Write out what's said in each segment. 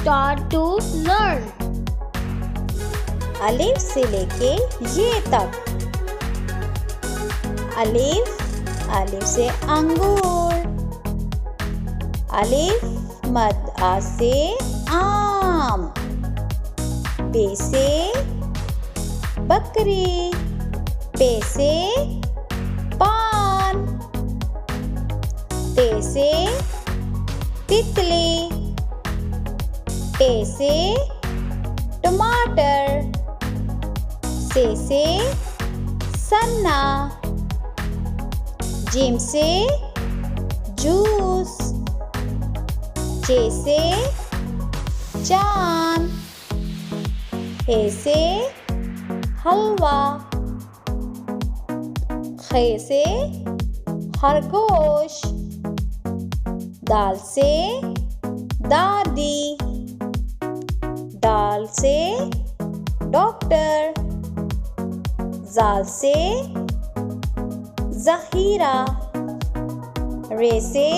start to learn. अलिफ से लेके ये तक. अलिफ, अलिफ से अंगूर. अलिफ मद आ से आम. बे से बकरी. पे से पान. ते से तितली. टे से टमाटर. से सन्ना. जिम से जूस. चे से चांद. हे से हलवा. खे से खरगोश. दाल से दादी. दाल से डॉक्टर. जाल से ज़ख़ीरा. रे से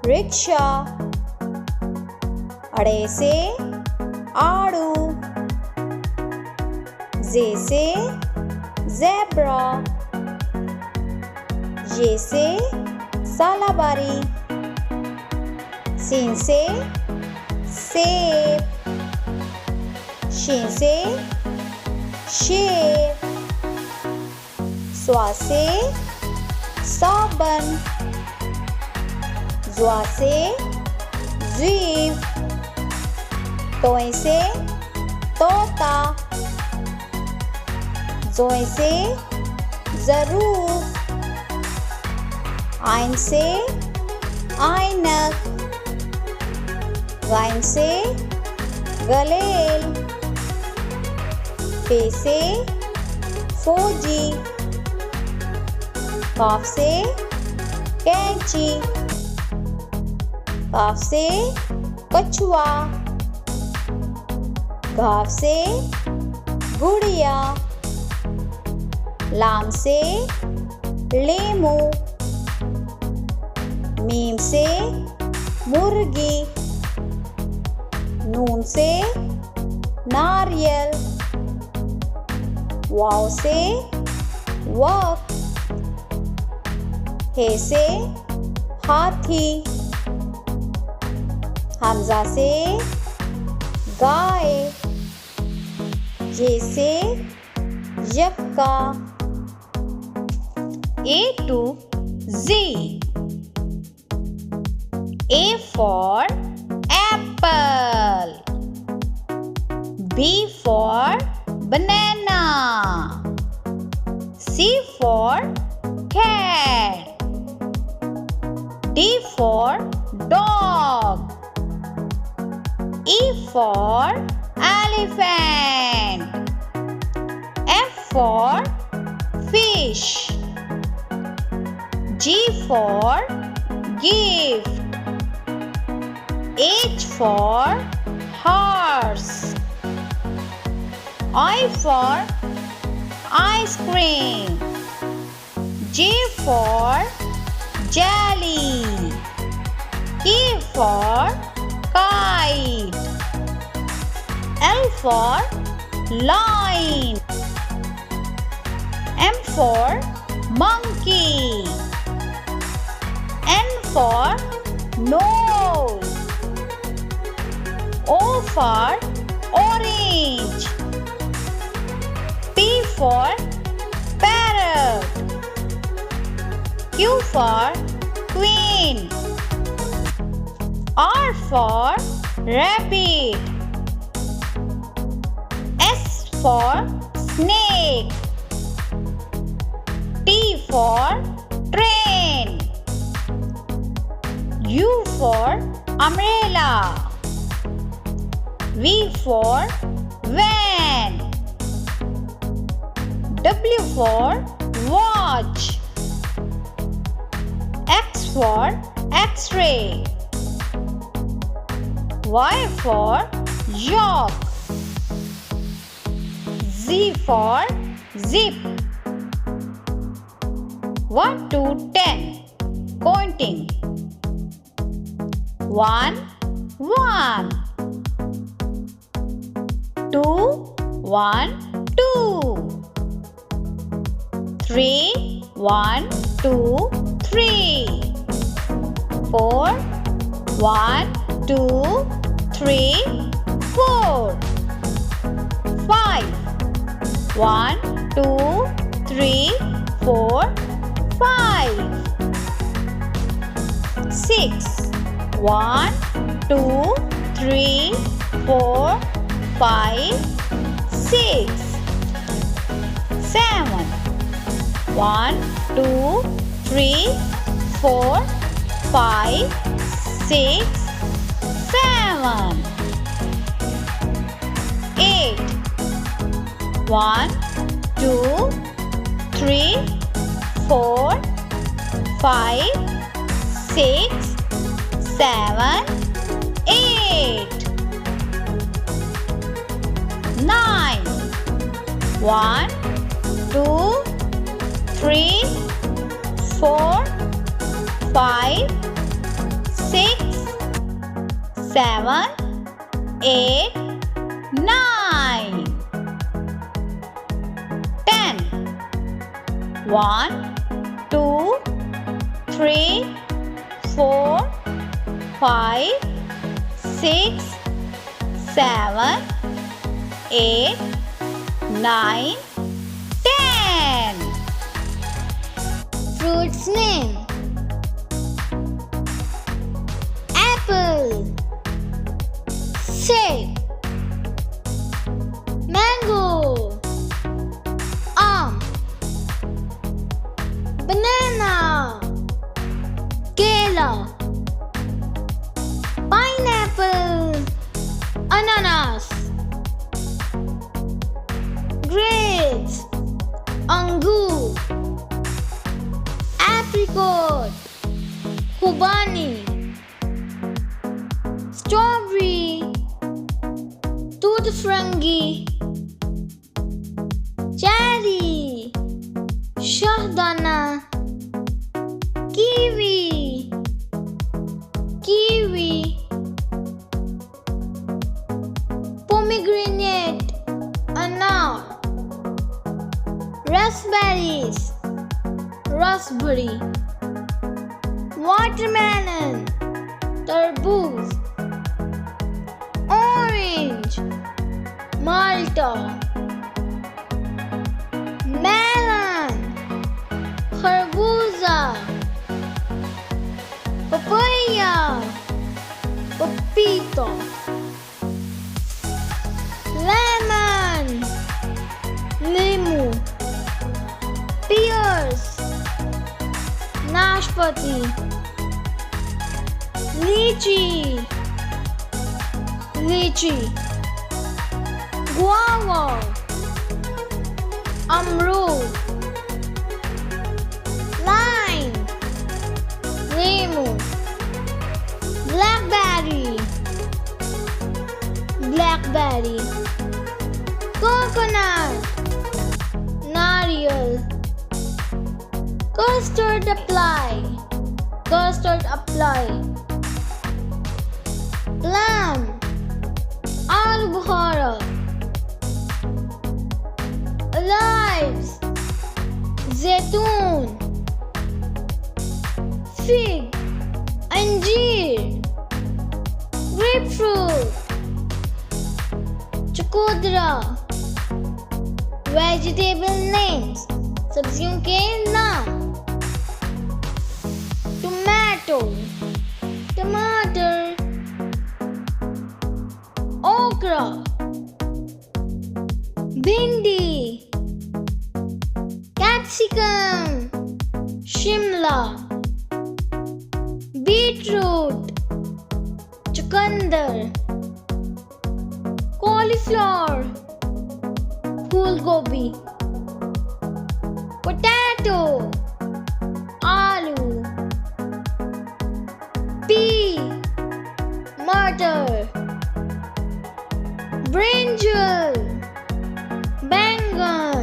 रिक्शा. अड़े से आड़ू. जे से ज़ेब्रा. ये से सालाबारी. सीन से सेब. शीन से शेर. स्वा से साबन. ज़्वा से ज़ीव. तोय से तोता. ज़ोय से ज़रूफ. आइन से आइनक. गाइन से गलेल. फे से फौजी. काफ से कैंची. काफ से कछुआ. घाफ से गुड़िया. लाम से लेमू. मीम से मुर्गी. नून से नारियल. वाव से वक्त. हे से हाथी. हमजा से गाय. ये से यक्का. A to Z. A for apple. B for banana. C for cat. D for dog. E for elephant. F for fish. G for gift. H for horse. I for ice cream. J for jelly. K for kite. L for lion. M for monkey. N for nose. O for orange. P for parrot. Q for queen. R for rabbit. S for snake. T for train. U for umbrella. V for van. W for watch. X for X-ray. Y for york. Z for zip. 1 to 10. Counting. 1 1 2 1 2 3 1 2 3 4 1 2 3 4 5 1 2 3 4 5 6 1 2 3 4 5 6 7 1 2 3 4 5 6 7 8 1 2 3 4 5 6 7 8 9 1 2 3 4 5 6 7 8 9 10 1 2 3 4 5 6 7 8 9 10 Fruits name: apple, sip, mango, banana, kela, pineapple, ananas, grapes, angur, apricot, khubani, strawberry, tooth frangi, cherry, shahdana, kiwi, pomegranate, anar, raspberries, raspberry, watermelon, tarboos, orange, malta, melon, kharbuza, papaya, papito, lemon, limu, pears, nashpati, lychee, guava, amrud, lime, limu, blackberry, coconut, nariyal, custard apply, plum, aloo bukhara, olives, zaitun, fig, anjeer, grapefruit, चकोदरा. Vegetable names, सब्जियों के नाम: tomato, टमाटर, okra, भिंडी, capsicum, शिमला, beetroot, चुकंदर, cauliflower, फूल गोभी, पोटैटो, आलू, पी, मटर, ब्रिंजल, बैंगन,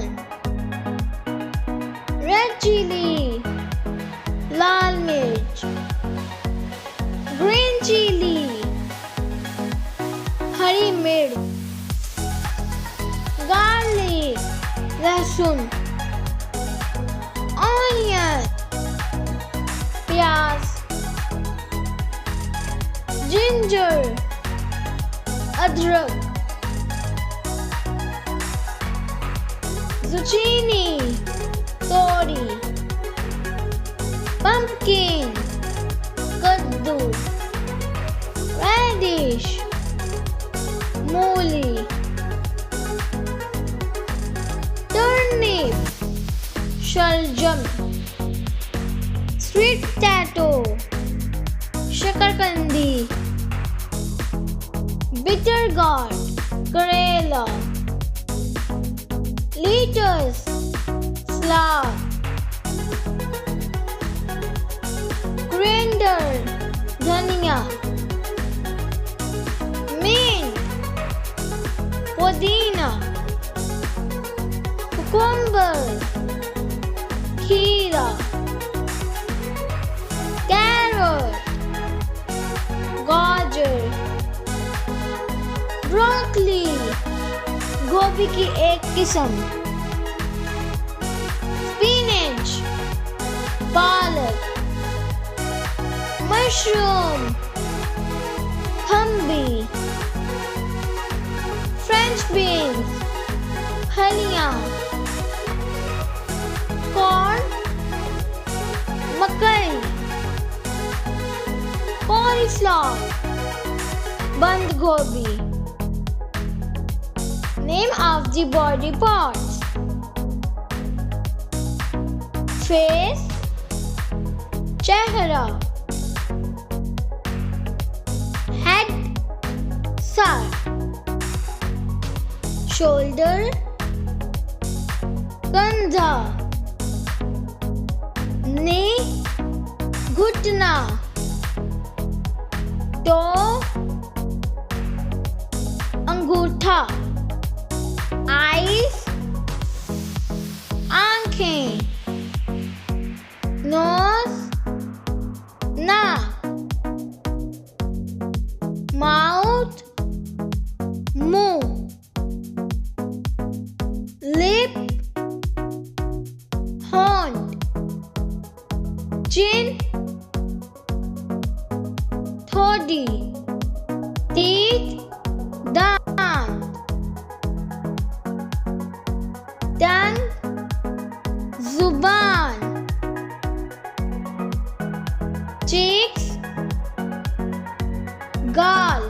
रेड चिली, लाल मिर्च, ग्रीन चिली, हरी मिर्च, लहसुन, ऑनियन, प्याज, जिंजर, अदरक, zucchini, तोरी, pumpkin, कद्दू, radish, मूली, turnip, शलजम, sweet potato, शकरकंदी, bitter gourd, करेला, lettuce, salad, coriander, धनिया, mint, पुदीना, cucumber, खीरा, carrot, गाजर, ब्रोकली, गोभी की एक किस्म, स्पिनच, पालक, मशरूम, खम्बी, फ्रेंच बीन्स, फलियां, कॉर्न, मकई, कॉलीफ्लावर, बंद गोभी. Name of the body parts: face, चेहरा, head, सर, shoulder, कंधा, knee, घुटना, toe, अंगूठा, eyes, आंखें, nose, नाक, mouth, मुंह, lip, होंठ, chin, ठोड़ी, teeth, दांत, टंग, जुबान, cheeks, गाल,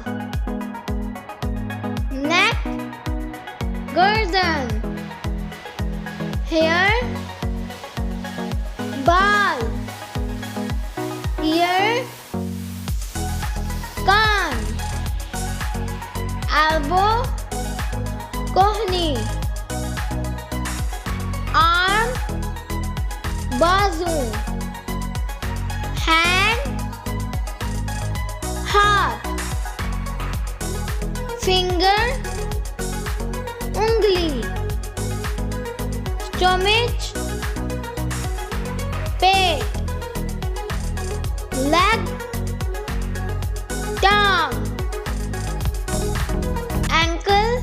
neck, गर्दन, hair, बाल, ear, कान, elbow, कोहनी, arm, बाजू, hand, हाथ, finger, उंगली, stomach, पेट, leg, टांग, ankle,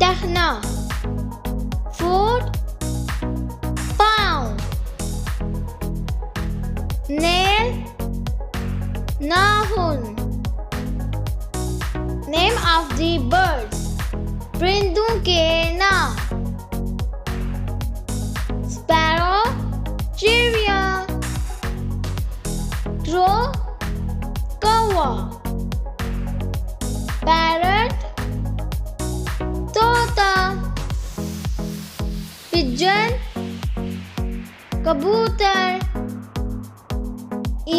टखना, foot, पाँव, nail, नाखून. Name of the birds: परिंदों के नाम: sparrow, चिड़िया, crow, कौवा, parrot, तोता, pigeon, कबूतर,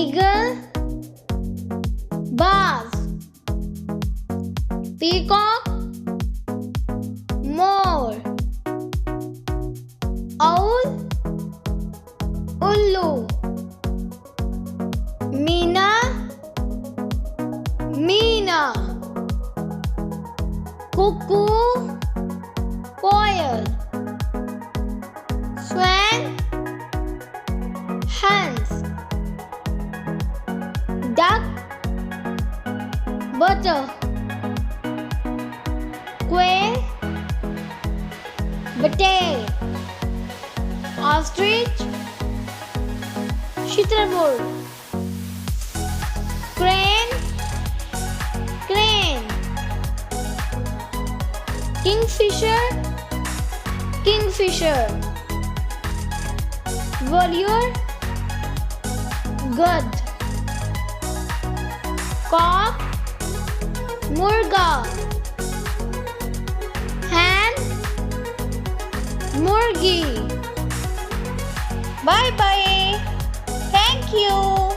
eagle, बाज, peacock, मोर, owl, उल्लू, मीना, मीना, कुकू, कोयल, swan, hens, duck, butter, quail, Bate, ostrich, Shitarbird, crane, crane, kingfisher, kingfisher, warrior, gad, cock, murga, hen, murgi. Bye bye. Thank you.